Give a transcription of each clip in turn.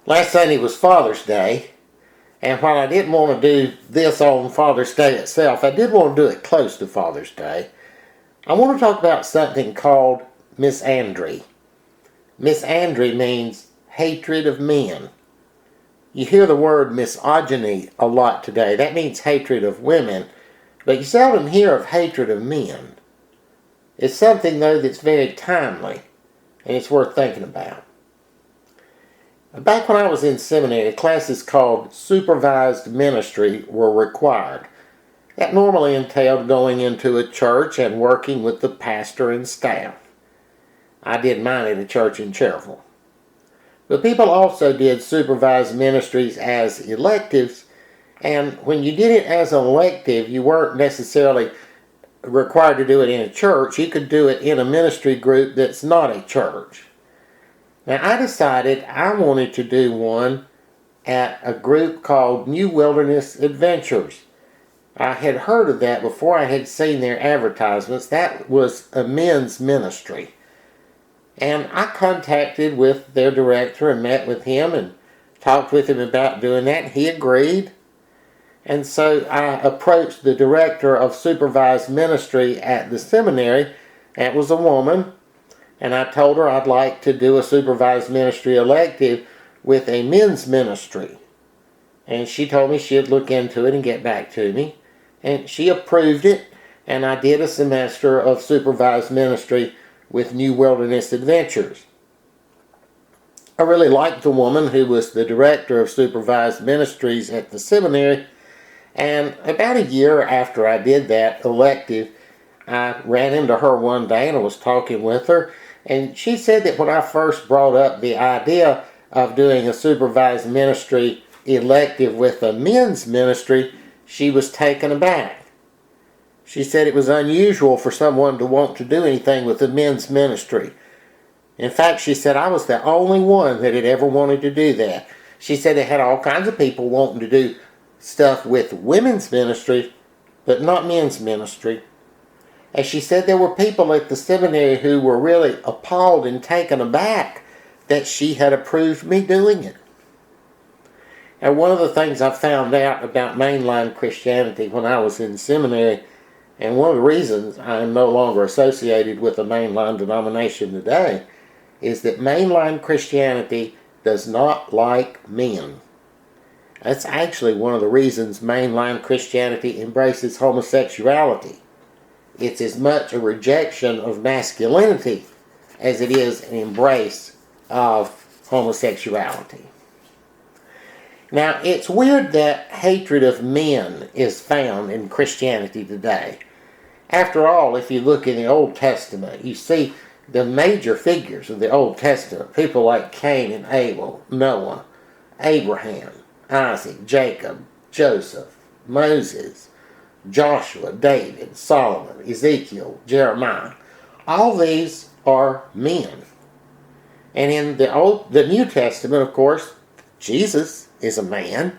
Last Sunday was Father's Day, and while I didn't want to do this on Father's Day itself, I did want to do it close to Father's Day. I want to talk about something called Misandry. Misandry means hatred of men. You hear the word misogyny a lot today. That means hatred of women, but you seldom hear of hatred of men. It's something, though, that's very timely, and it's worth thinking about. Back when I was in seminary, classes called supervised ministry were required. That normally entailed going into a church and working with the pastor and staff. I did mine at a church in Cherville. But people also did supervised ministries as electives, and when you did it as an elective, you weren't necessarily required to do it in a church. You could do it in a ministry group that's not a church. Now, I decided I wanted to do one at a group called New Wilderness Adventures. I had heard of that before I had seen their advertisements. That was a men's ministry. And I contacted with their director and met with him and talked with him about doing that. He agreed. And so I approached the director of supervised ministry at the seminary. That was a woman. And I told her I'd like to do a supervised ministry elective with a men's ministry. And she told me she'd look into it and get back to me. And she approved it, and I did a semester of supervised ministry with New Wilderness Adventures. I really liked the woman who was the director of supervised ministries at the seminary, and about a year after I did that elective, I ran into her one day and I was talking with her, and she said that when I first brought up the idea of doing a supervised ministry elective with a men's ministry, she was taken aback. She said it was unusual for someone to want to do anything with a men's ministry. In fact, she said I was the only one that had ever wanted to do that. She said they had all kinds of people wanting to do stuff with women's ministry, but not men's ministry. And she said there were people at the seminary who were really appalled and taken aback that she had approved me doing it. And one of the things I found out about mainline Christianity when I was in seminary, and one of the reasons I am no longer associated with a mainline denomination today, is that mainline Christianity does not like men. That's actually one of the reasons mainline Christianity embraces homosexuality. It's as much a rejection of masculinity as it is an embrace of homosexuality. Now, it's weird that hatred of men is found in Christianity today. After all, if you look in the Old Testament, you see the major figures of the Old Testament, people like Cain and Abel, Noah, Abraham, Isaac, Jacob, Joseph, Moses, Joshua, David, Solomon, Ezekiel, Jeremiah. All these are men. And in the New Testament, of course, Jesus is a man.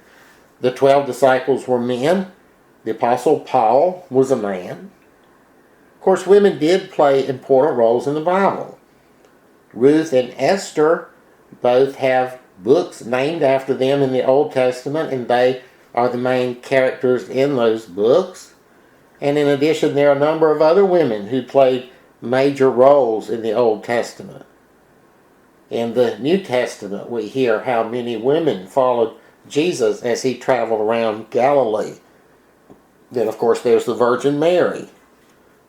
The 12 disciples were men. The Apostle Paul was a man. Of course, women did play important roles in the Bible. Ruth and Esther both have books named after them in the Old Testament, and they are the main characters in those books. And in addition, there are a number of other women who played major roles in the Old Testament. In the New Testament, we hear how many women followed Jesus as he traveled around Galilee. Then, of course, there's the Virgin Mary.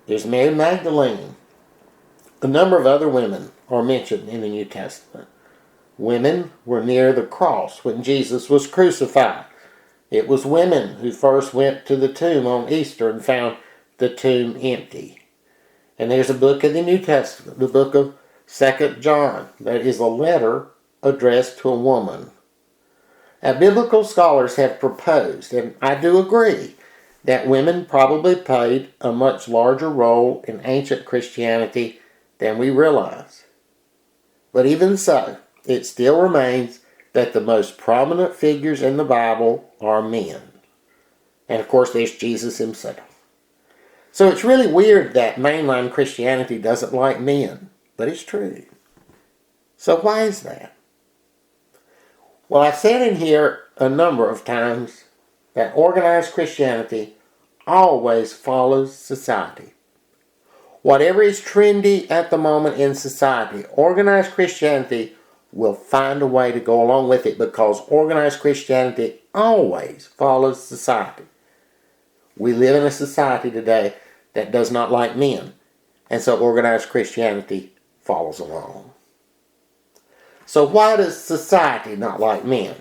There's Mary Magdalene. A number of other women are mentioned in the New Testament. Women were near the cross when Jesus was crucified. It was women who first went to the tomb on Easter and found the tomb empty. And there's a book in the New Testament, the book of 2 John, that is a letter addressed to a woman. Now, biblical scholars have proposed, and I do agree, that women probably played a much larger role in ancient Christianity than we realize. But even so, it still remains that the most prominent figures in the Bible are men. And of course, there's Jesus himself. So it's really weird that mainline Christianity doesn't like men, but it's true. So why is that? Well, I've said in here a number of times that organized Christianity always follows society. Whatever is trendy at the moment in society, organized Christianity will find a way to go along with it because organized Christianity always follows society. We live in a society today that does not like men, and so organized Christianity follows along. So why does society not like men?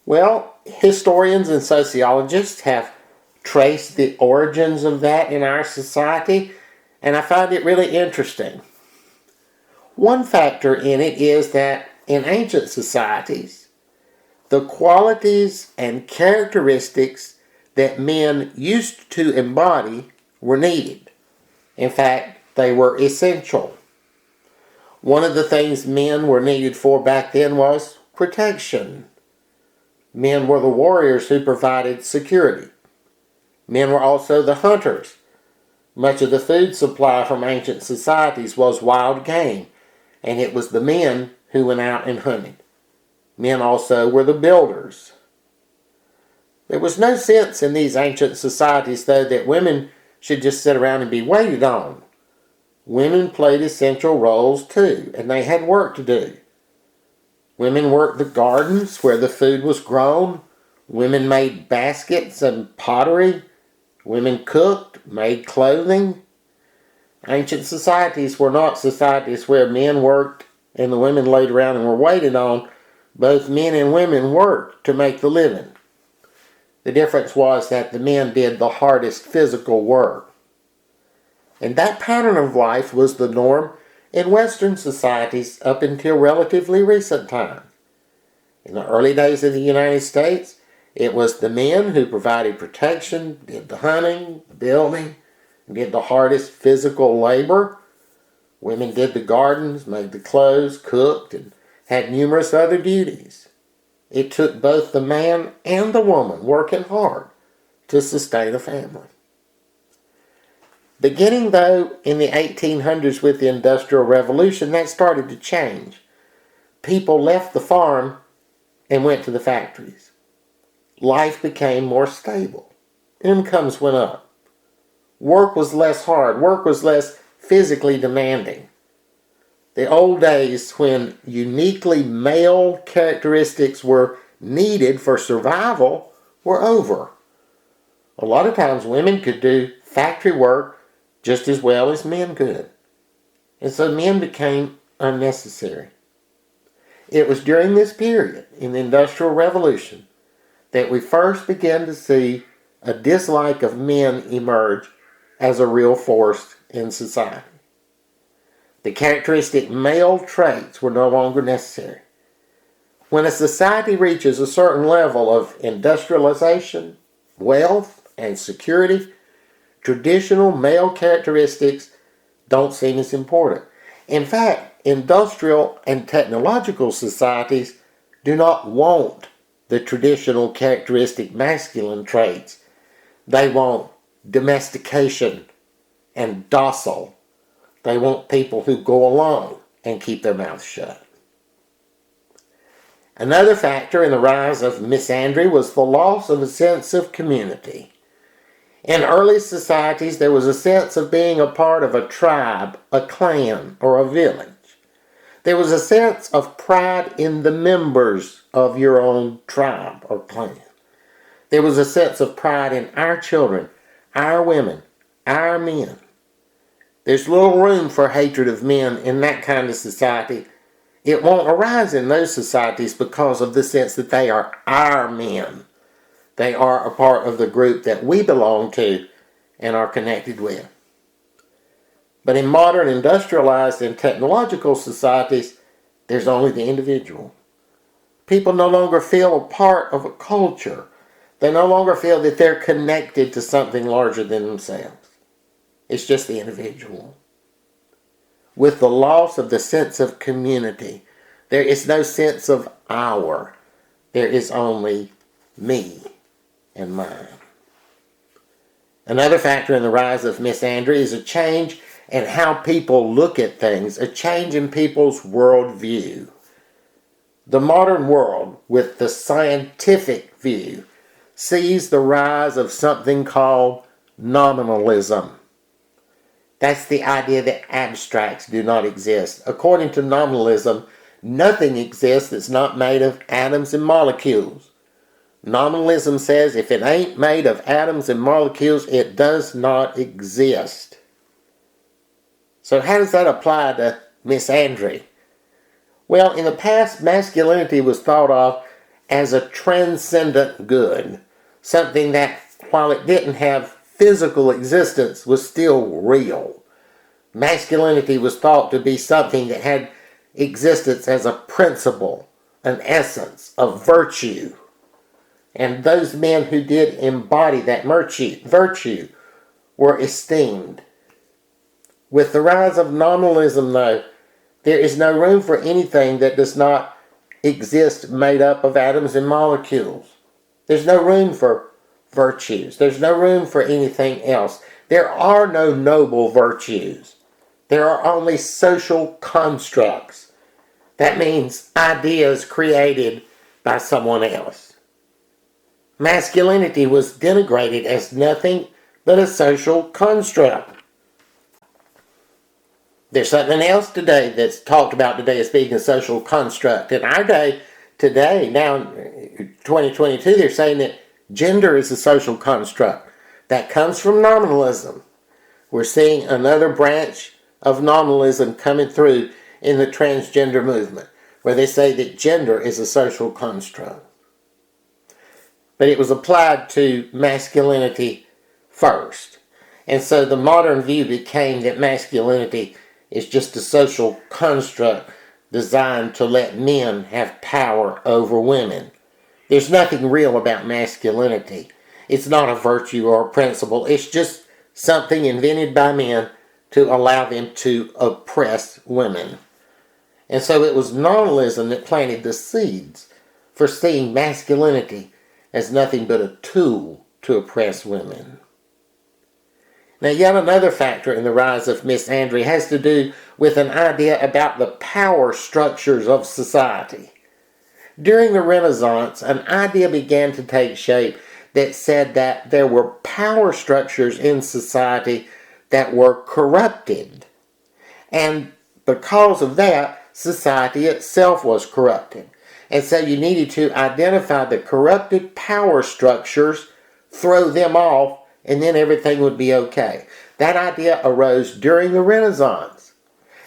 Well, historians and sociologists have traced the origins of that in our society, and I find it really interesting. One factor in it is that in ancient societies, the qualities and characteristics that men used to embody were needed. In fact, they were essential. One of the things men were needed for back then was protection. Men were the warriors who provided security. Men were also the hunters. Much of the food supply from ancient societies was wild game, and it was the men who went out and hunted. Men also were the builders. There was no sense in these ancient societies, though, that women should just sit around and be waited on. Women played essential roles too, and they had work to do. Women worked the gardens where the food was grown. Women made baskets and pottery. Women cooked, made clothing. Ancient societies were not societies where men worked and the women laid around and were waited on. Both men and women worked to make the living. The difference was that the men did the hardest physical work. And that pattern of life was the norm in Western societies up until relatively recent times. In the early days of the United States, it was the men who provided protection, did the hunting, building, did the hardest physical labor. Women did the gardens, made the clothes, cooked, and had numerous other duties. It took both the man and the woman working hard to sustain a family. Beginning, though, in the 1800s with the Industrial Revolution, that started to change. People left the farm and went to the factories. Life became more stable. Incomes went up. Work was less hard. Work was less physically demanding. The old days when uniquely male characteristics were needed for survival were over. A lot of times women could do factory work just as well as men could. And so men became unnecessary. It was during this period in the Industrial Revolution that we first began to see a dislike of men emerge as a real force in society. The characteristic male traits were no longer necessary. When a society reaches a certain level of industrialization, wealth, and security, traditional male characteristics don't seem as important. In fact, industrial and technological societies do not want the traditional characteristic masculine traits. They want domestication and docile. They want people who go along and keep their mouths shut. Another factor in the rise of misandry was the loss of a sense of community. In early societies, there was a sense of being a part of a tribe, a clan, or a village. There was a sense of pride in the members of your own tribe or clan. There was a sense of pride in our children, our women, our men. There's little room for hatred of men in that kind of society. It won't arise in those societies because of the sense that they are our men. They are a part of the group that we belong to and are connected with. But in modern industrialized and technological societies, there's only the individual. People no longer feel a part of a culture. They no longer feel that they're connected to something larger than themselves. It's just the individual. With the loss of the sense of community, there is no sense of our. There is only me and mine. Another factor in the rise of misandry is a change in how people look at things, a change in people's worldview. The modern world, with the scientific view, sees the rise of something called nominalism. That's the idea that abstracts do not exist. According to nominalism, nothing exists that's not made of atoms and molecules. Nominalism says if it ain't made of atoms and molecules, it does not exist. So how does that apply to misandry? Well, in the past, masculinity was thought of as a transcendent good, something that, while it didn't have physical existence, was still real. Masculinity was thought to be something that had existence as a principle, an essence, a virtue. And those men who did embody that virtue were esteemed. With the rise of nominalism, though, there is no room for anything that does not exist made up of atoms and molecules. There's no room for virtues. There's no room for anything else. There are no noble virtues. There are only social constructs. That means ideas created by someone else. Masculinity was denigrated as nothing but a social construct. There's something else today that's talked about today as being a social construct. In our day, today, now in 2022, they're saying that gender is a social construct. That comes from nominalism. We're seeing another branch of nominalism coming through in the transgender movement, where they say that gender is a social construct. But it was applied to masculinity first. And so the modern view became that masculinity is just a social construct designed to let men have power over women. There's nothing real about masculinity. It's not a virtue or a principle. It's just something invented by men to allow them to oppress women. And so it was nominalism that planted the seeds for seeing masculinity as nothing but a tool to oppress women. Now, yet another factor in the rise of misandry has to do with an idea about the power structures of society. During the Renaissance, an idea began to take shape that said that there were power structures in society that were corrupted. And because of that, society itself was corrupted. And so you needed to identify the corrupted power structures, throw them off, and then everything would be okay. That idea arose during the Renaissance.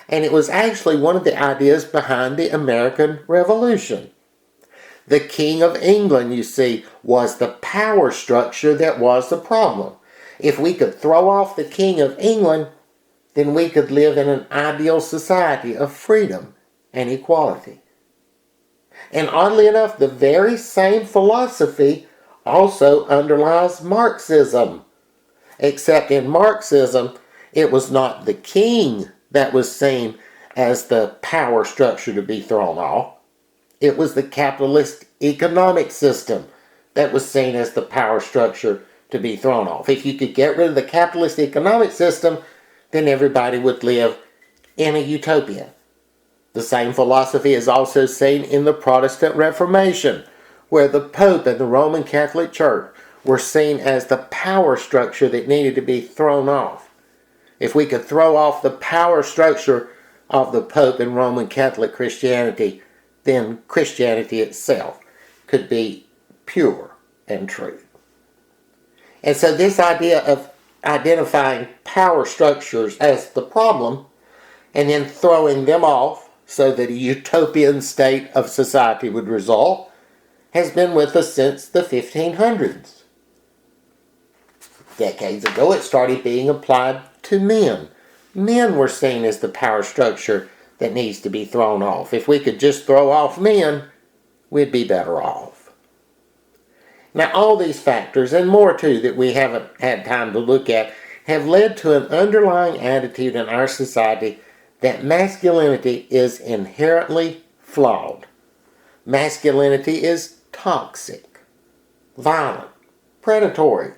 And it was actually one of the ideas behind the American Revolution. The King of England, you see, was the power structure that was the problem. If we could throw off the King of England, then we could live in an ideal society of freedom and equality. And oddly enough, the very same philosophy also underlies Marxism. Except in Marxism, it was not the king that was seen as the power structure to be thrown off. It was the capitalist economic system that was seen as the power structure to be thrown off. If you could get rid of the capitalist economic system, then everybody would live in a utopia. The same philosophy is also seen in the Protestant Reformation, where the Pope and the Roman Catholic Church were seen as the power structure that needed to be thrown off. If we could throw off the power structure of the Pope and Roman Catholic Christianity, then Christianity itself could be pure and true. And so this idea of identifying power structures as the problem and then throwing them off so that a utopian state of society would result has been with us since the 1500s. Decades ago, it started being applied to men. Men were seen as the power structure that needs to be thrown off. If we could just throw off men, we'd be better off. Now, all these factors, and more too that we haven't had time to look at, have led to an underlying attitude in our society that masculinity is inherently flawed. Masculinity is toxic, violent, predatory,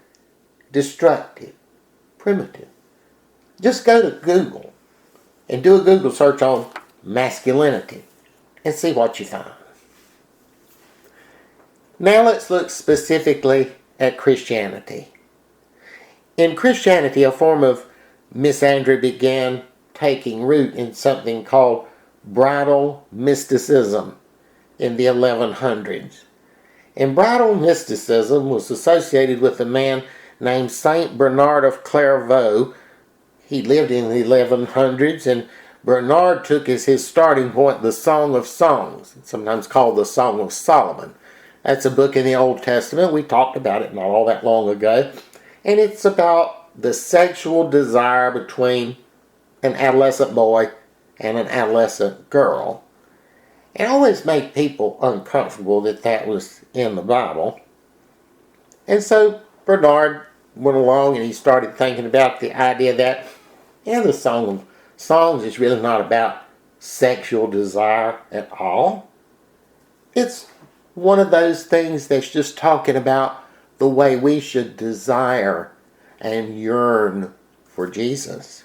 destructive, primitive. Just go to Google and do a Google search on masculinity and see what you find. Now let's look specifically at Christianity. In Christianity, a form of misandry began taking root in something called bridal mysticism in the 1100s. And bridal mysticism was associated with a man named Saint Bernard of Clairvaux. He lived in the 1100s, and Bernard took as his starting point the Song of Songs, sometimes called the Song of Solomon. That's a book in the Old Testament. We talked about it not all that long ago. And it's about the sexual desire between an adolescent boy and an adolescent girl. It always made people uncomfortable that that was in the Bible. And so Bernard went along and he started thinking about the idea that, the Song of Songs is really not about sexual desire at all. It's one of those things that's just talking about the way we should desire and yearn for Jesus.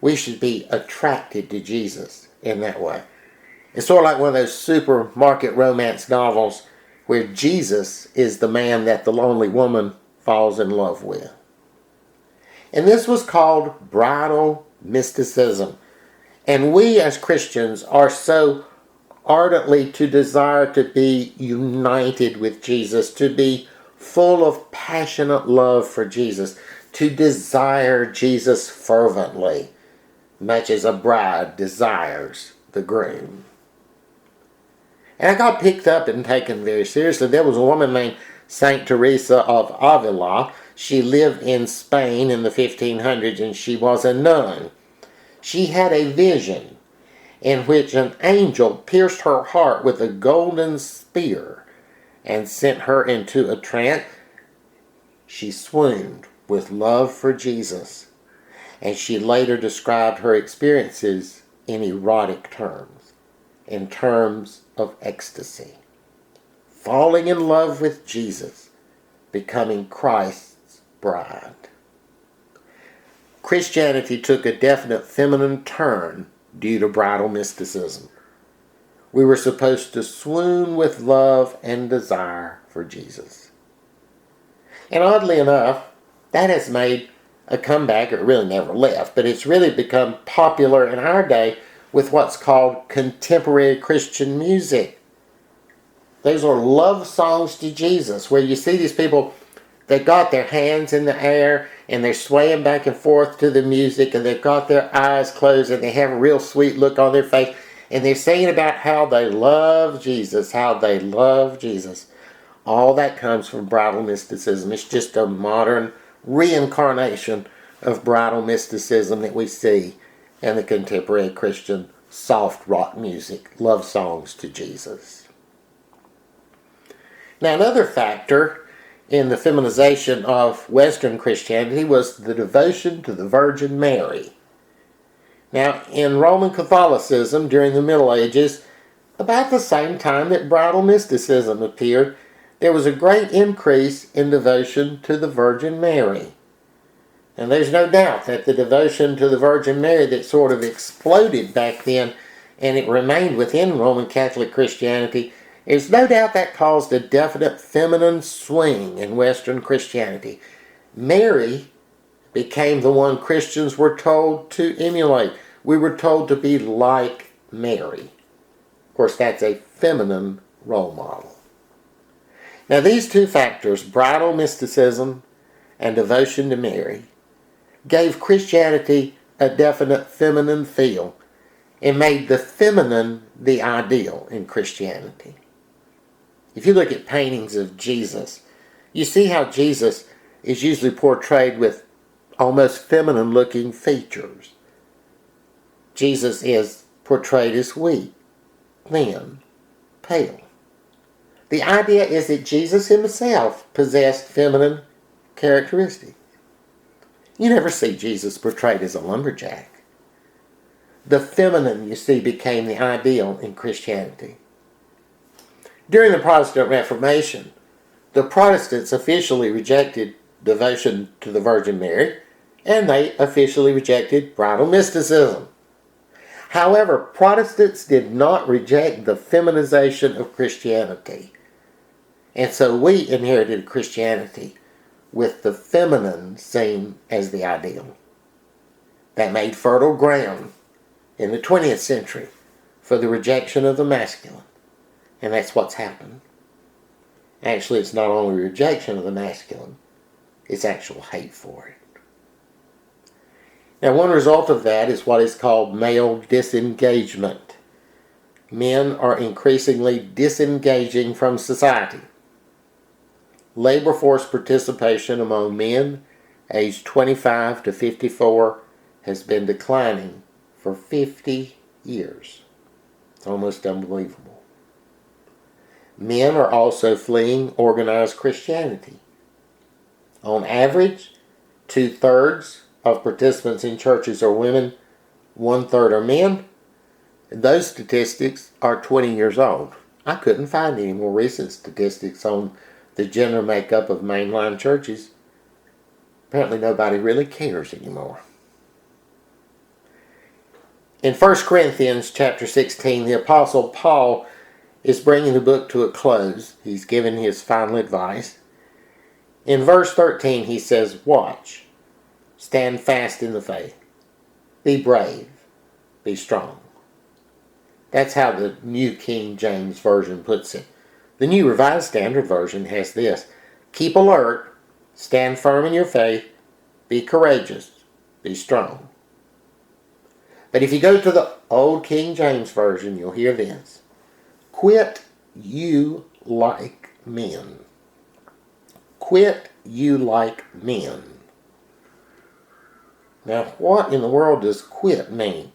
We should be attracted to Jesus in that way. It's sort of like one of those supermarket romance novels where Jesus is the man that the lonely woman falls in love with. And this was called bridal mysticism. And we as Christians are so ardently to desire to be united with Jesus, to be full of passionate love for Jesus, to desire Jesus fervently, much as a bride desires the groom. And I got picked up and taken very seriously. There was a woman named Saint Teresa of Avila. She lived in Spain in the 1500s, and she was a nun. She had a vision in which an angel pierced her heart with a golden spear and sent her into a trance. She swooned with love for Jesus, and she later described her experiences in erotic terms, in terms of ecstasy. Falling in love with Jesus, becoming Christ's bride. Christianity took a definite feminine turn due to bridal mysticism. We were supposed to swoon with love and desire for Jesus. And oddly enough, that has made a comeback. It really never left, but it's really become popular in our day with what's called contemporary Christian music. Those are love songs to Jesus, where you see these people, they got their hands in the air and they're swaying back and forth to the music, and they've got their eyes closed and they have a real sweet look on their face, and they're singing about how they love Jesus, how they love Jesus. All that comes from bridal mysticism. It's just a modern reincarnation of bridal mysticism that we see in the contemporary Christian soft rock music, love songs to Jesus. Now, another factor in the feminization of Western Christianity was the devotion to the Virgin Mary. Now, in Roman Catholicism during the Middle Ages, about the same time that bridal mysticism appeared, there was a great increase in devotion to the Virgin Mary. And there's no doubt that the devotion to the Virgin Mary that sort of exploded back then, and it remained within Roman Catholic Christianity, there's no doubt that caused a definite feminine swing in Western Christianity. Mary became the one Christians were told to emulate. We were told to be like Mary. Of course, that's a feminine role model. Now, these two factors, bridal mysticism and devotion to Mary, gave Christianity a definite feminine feel and made the feminine the ideal in Christianity. If you look at paintings of Jesus, you see how Jesus is usually portrayed with almost feminine-looking features. Jesus is portrayed as weak, thin, pale. The idea is that Jesus himself possessed feminine characteristics. You never see Jesus portrayed as a lumberjack. The feminine, you see, became the ideal in Christianity. During the Protestant Reformation, the Protestants officially rejected devotion to the Virgin Mary, and they officially rejected bridal mysticism. However, Protestants did not reject the feminization of Christianity. And so we inherited Christianity with the feminine seen as the ideal. That made fertile ground in the 20th century for the rejection of the masculine. And that's what's happened. Actually, it's not only rejection of the masculine, it's actual hate for it. Now, one result of that is what is called male disengagement. Men are increasingly disengaging from society. Labor force participation among men aged 25 to 54 has been declining for 50 years. It's almost unbelievable. Men are also fleeing organized Christianity. On average, 2/3 of participants in churches are women, 1/3 are men. And those statistics are 20 years old. I couldn't find any more recent statistics on the gender makeup of mainline churches. Apparently nobody really cares anymore. In 1 Corinthians chapter 16, the Apostle Paul is bringing the book to a close. He's giving his final advice. In verse 13 he says, "Watch, stand fast in the faith, be brave, be strong." That's how the New King James Version puts it. The New Revised Standard Version has this: "Keep alert, stand firm in your faith, be courageous, be strong." But if you go to the Old King James Version, you'll hear this: "Quit you like men." Quit you like men. Now, what in the world does quit mean?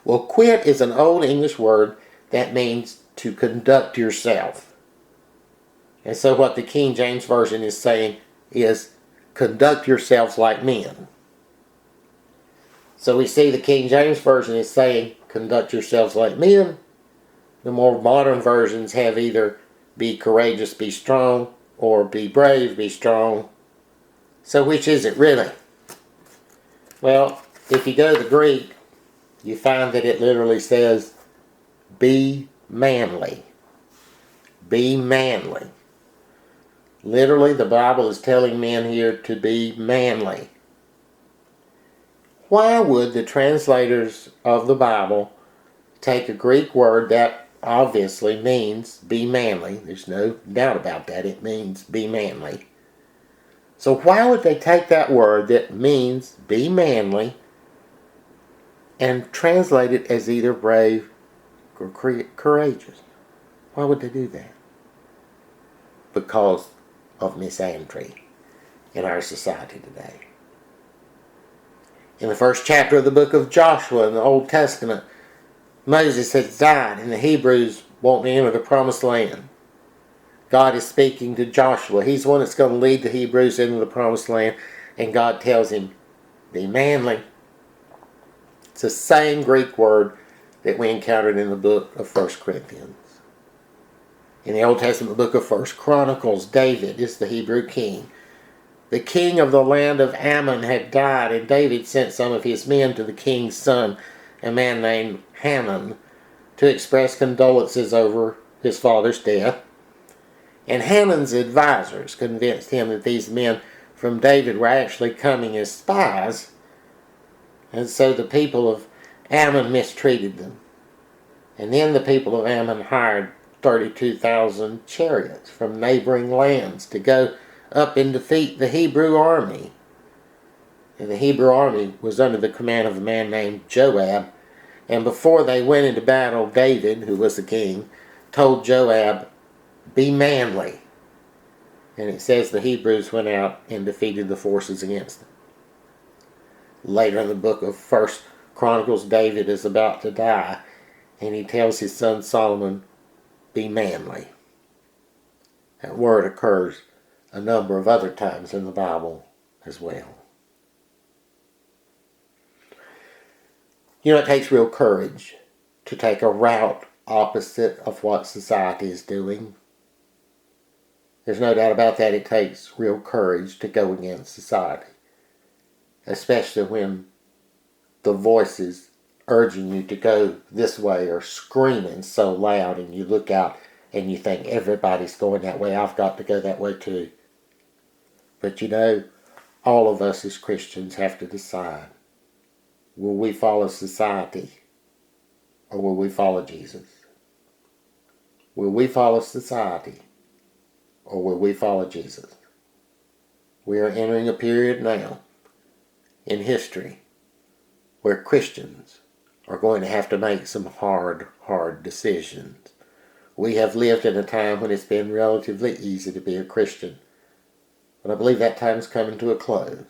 Well, quit is an old English word that means to conduct yourself. And so what the King James Version is saying is, conduct yourselves like men. So we see the King James Version is saying, conduct yourselves like men. The more modern versions have either be courageous, be strong, or be brave, be strong. So which is it really? Well, if you go to the Greek, you find that it literally says, be manly. Be manly. Literally, the Bible is telling men here to be manly. Why would the translators of the Bible take a Greek word that obviously means be manly? There's no doubt about that. It means be manly. So why would they take that word that means be manly and translate it as either brave or courageous? Why would they do that? Because of misandry in our society today. In the first chapter of the book of Joshua in the Old Testament, Moses has died and the Hebrews won't enter the promised land. God is speaking to Joshua. He's the one that's going to lead the Hebrews into the promised land, and God tells him, be manly. It's the same Greek word that we encountered in the book of 1 Corinthians. In the Old Testament book of 1 Chronicles, David is the Hebrew king. The king of the land of Ammon had died, and David sent some of his men to the king's son, a man named Hanun, to express condolences over his father's death. And Hanun's advisors convinced him that these men from David were actually coming as spies, and so the people of Ammon mistreated them. And then the people of Ammon hired 32,000 chariots from neighboring lands to go up and defeat the Hebrew army. And the Hebrew army was under the command of a man named Joab. And before they went into battle, David, who was the king, told Joab, be manly. And it says the Hebrews went out and defeated the forces against them. Later in the book of 1 Chronicles, David is about to die, and he tells his son Solomon, be manly. That word occurs a number of other times in the Bible as well. You know, it takes real courage to take a route opposite of what society is doing. There's no doubt about that. It takes real courage to go against society, especially when the voices urging you to go this way are screaming so loud and you look out and you think everybody's going that way, I've got to go that way too. But you know, all of us as Christians have to decide, will we follow society or will we follow Jesus? Will we follow society or will we follow Jesus? We are entering a period now in history where Christians are going to have to make some hard decisions. We have lived in a time when it's been relatively easy to be a Christian, but I believe that time's coming to a close.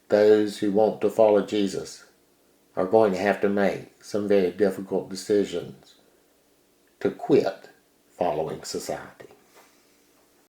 Those who want to follow Jesus are going to have to make some very difficult decisions to quit following society.